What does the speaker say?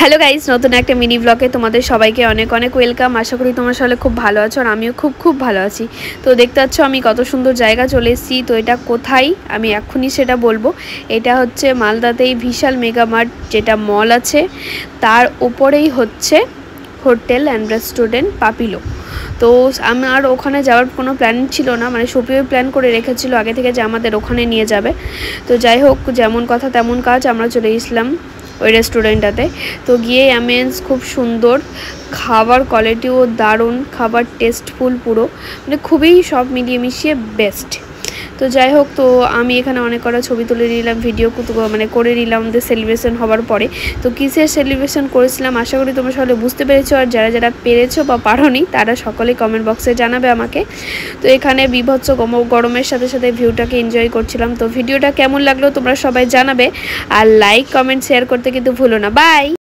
Hello guys, নতুন একটা mini ব্লগে তোমাদের সবাইকে অনেক অনেক ওয়েলকাম। আশা করি তোমরা সবাই খুব ভালো আছো আর আমিও খুব ভালো আছি। তো দেখতে পাচ্ছ আমি কত সুন্দর জায়গা চলে এসেছি। তো এটা কোথায় আমি এক্ষুনি সেটা বলবো। এটা হচ্ছে মালদাতেই বিশাল মেগামার্ট যেটা মল আছে, তার উপরেই হচ্ছে হোটেল অ্যান্ড রেস্টুরেন্ট পাপিলো। তো আমার ওখানে যাওয়ার কোনো প্ল্যান ছিল না, মানে সুপ্রিয় প্ল্যান করে রেখেছিল আগে থেকে যে আমাদের ওখানে নিয়ে যাবে। তো যাই হোক, যেমন কথা তেমন কাজ, আমরা চলে গেছিলাম ওই রেস্টুরেন্টটাতে। তো গিয়ে অ্যাম্বিয়েন্স খুব সুন্দর, খাবার কোয়ালিটিও দারুণ, খাবার টেস্টফুল পুরো, মানে খুবই সব মিলিয়ে মিশিয়ে বেস্ট। তো যাই হোক, তো আমি এখানে অনেক কটা ছবি তুলে নিলাম, ভিডিও মানে করে নিলাম আমাদের সেলিব্রেশন হওয়ার পরে। তো কিসের সেলিব্রেশন করেছিলাম আশা করি তোমরা সকলে বুঝতে পেরেছো, আর যারা যারা পেরেছো বা পারোনি তারা সকলেই কমেন্ট বক্সে জানাবে আমাকে। তো এখানে বিভৎস গরমের সাথে সাথে ভিউটাকে এনজয় করছিলাম। তো ভিডিওটা কেমন লাগলো তোমরা সবাই জানাবে, আর লাইক কমেন্ট শেয়ার করতে কিন্তু ভুলো না। বাই।